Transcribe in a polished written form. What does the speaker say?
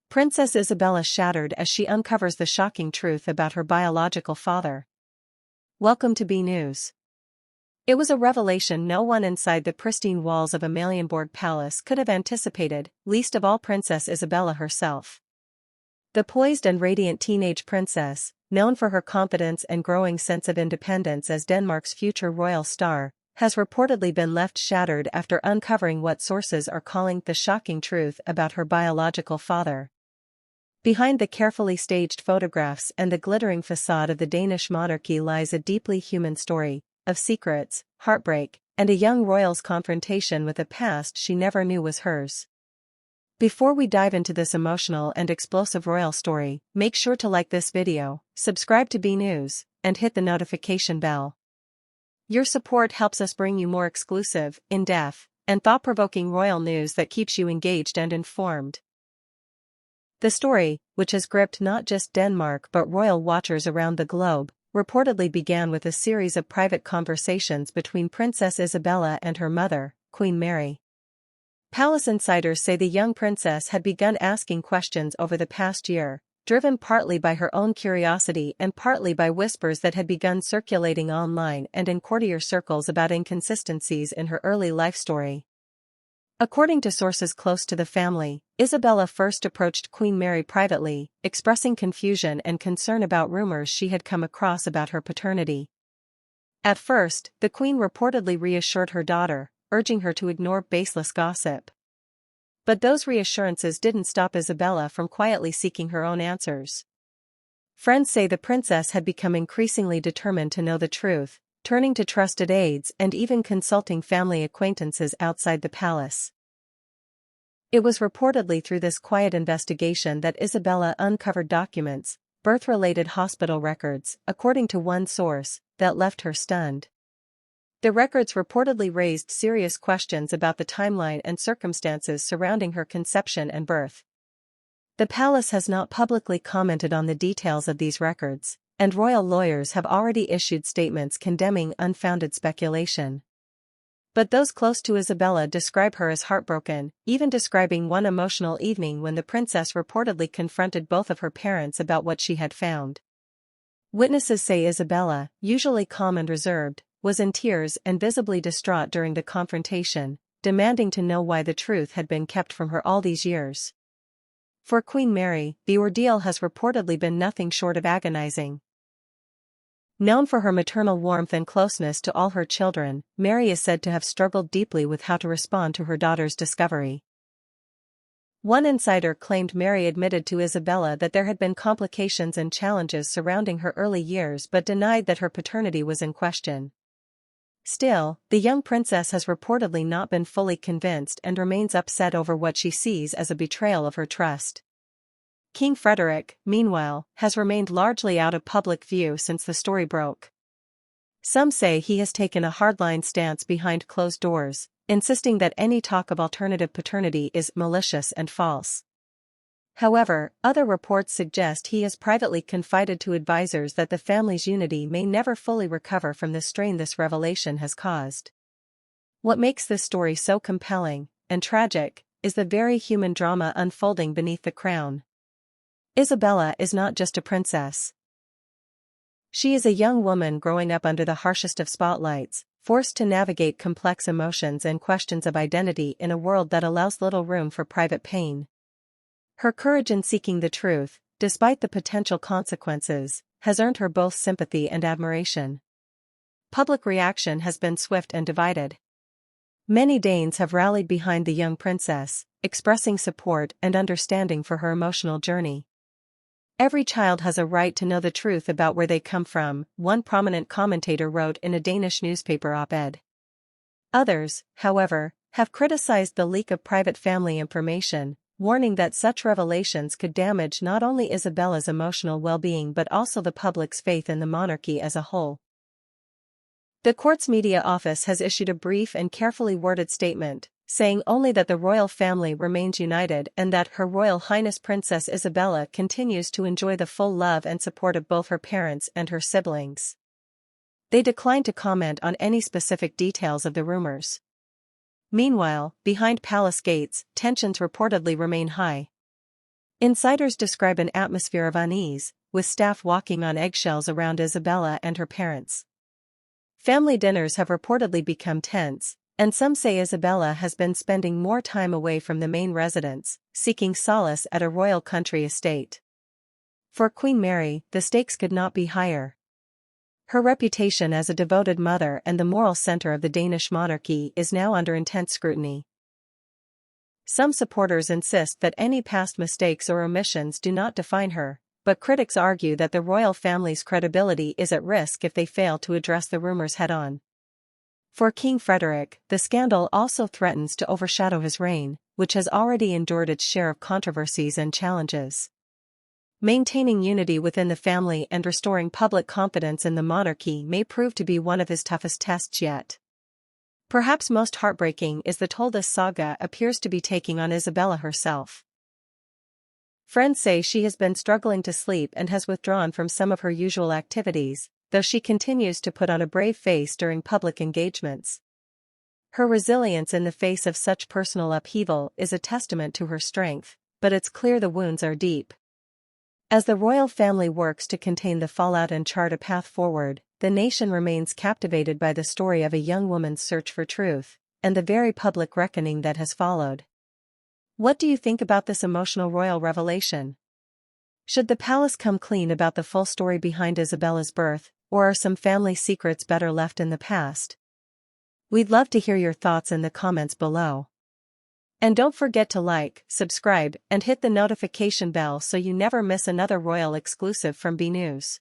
Princess Isabella shattered as she uncovers the shocking truth about her biological father. Welcome to BNews. It was a revelation no one inside the pristine walls of Amalienborg Palace could have anticipated, least of all Princess Isabella herself. The poised and radiant teenage princess, known for her confidence and growing sense of independence as Denmark's future royal star, has reportedly been left shattered after uncovering what sources are calling the shocking truth about her biological father. Behind the carefully staged photographs and the glittering facade of the Danish monarchy lies a deeply human story, of secrets, heartbreak, and a young royal's confrontation with a past she never knew was hers. Before we dive into this emotional and explosive royal story, make sure to like this video, subscribe to BNews, and hit the notification bell. Your support helps us bring you more exclusive, in-depth, and thought-provoking royal news that keeps you engaged and informed. The story, which has gripped not just Denmark but royal watchers around the globe, reportedly began with a series of private conversations between Princess Isabella and her mother, Queen Mary. Palace insiders say the young princess had begun asking questions over the past year, driven partly by her own curiosity and partly by whispers that had begun circulating online and in courtier circles about inconsistencies in her early life story. According to sources close to the family, Isabella first approached Queen Mary privately, expressing confusion and concern about rumors she had come across about her paternity. At first, the Queen reportedly reassured her daughter, urging her to ignore baseless gossip. But those reassurances didn't stop Isabella from quietly seeking her own answers. Friends say the princess had become increasingly determined to know the truth, turning to trusted aides and even consulting family acquaintances outside the palace. It was reportedly through this quiet investigation that Isabella uncovered documents, birth-related hospital records, according to one source, that left her stunned. The records reportedly raised serious questions about the timeline and circumstances surrounding her conception and birth. The palace has not publicly commented on the details of these records, and royal lawyers have already issued statements condemning unfounded speculation. But those close to Isabella describe her as heartbroken, even describing one emotional evening when the princess reportedly confronted both of her parents about what she had found. Witnesses say Isabella, usually calm and reserved, was in tears and visibly distraught during the confrontation, demanding to know why the truth had been kept from her all these years. For Queen Mary, the ordeal has reportedly been nothing short of agonizing. Known for her maternal warmth and closeness to all her children, Mary is said to have struggled deeply with how to respond to her daughter's discovery. One insider claimed Mary admitted to Isabella that there had been complications and challenges surrounding her early years but denied that her paternity was in question. Still, the young princess has reportedly not been fully convinced and remains upset over what she sees as a betrayal of her trust. King Frederik, meanwhile, has remained largely out of public view since the story broke. Some say he has taken a hardline stance behind closed doors, insisting that any talk of alternative paternity is malicious and false. However, other reports suggest he has privately confided to advisors that the family's unity may never fully recover from the strain this revelation has caused. What makes this story so compelling and tragic is the very human drama unfolding beneath the crown. Isabella is not just a princess. She is a young woman growing up under the harshest of spotlights, forced to navigate complex emotions and questions of identity in a world that allows little room for private pain. Her courage in seeking the truth, despite the potential consequences, has earned her both sympathy and admiration. Public reaction has been swift and divided. Many Danes have rallied behind the young princess, expressing support and understanding for her emotional journey. Every child has a right to know the truth about where they come from, one prominent commentator wrote in a Danish newspaper op-ed. Others, however, have criticized the leak of private family information, warning that such revelations could damage not only Isabella's emotional well-being but also the public's faith in the monarchy as a whole. The court's media office has issued a brief and carefully worded statement, saying only that the royal family remains united and that Her Royal Highness Princess Isabella continues to enjoy the full love and support of both her parents and her siblings. They declined to comment on any specific details of the rumors. Meanwhile, behind palace gates, tensions reportedly remain high. Insiders describe an atmosphere of unease, with staff walking on eggshells around Isabella and her parents. Family dinners have reportedly become tense, and some say Isabella has been spending more time away from the main residence, seeking solace at a royal country estate. For Queen Mary, the stakes could not be higher. Her reputation as a devoted mother and the moral center of the Danish monarchy is now under intense scrutiny. Some supporters insist that any past mistakes or omissions do not define her, but critics argue that the royal family's credibility is at risk if they fail to address the rumors head-on. For King Frederik, the scandal also threatens to overshadow his reign, which has already endured its share of controversies and challenges. Maintaining unity within the family and restoring public confidence in the monarchy may prove to be one of his toughest tests yet. Perhaps most heartbreaking is the toll this saga appears to be taking on Isabella herself. Friends say she has been struggling to sleep and has withdrawn from some of her usual activities, though she continues to put on a brave face during public engagements. Her resilience in the face of such personal upheaval is a testament to her strength, but it's clear the wounds are deep. As the royal family works to contain the fallout and chart a path forward, the nation remains captivated by the story of a young woman's search for truth, and the very public reckoning that has followed. What do you think about this emotional royal revelation? Should the palace come clean about the full story behind Isabella's birth, or are some family secrets better left in the past? We'd love to hear your thoughts in the comments below. And don't forget to like, subscribe, and hit the notification bell so you never miss another royal exclusive from BNews.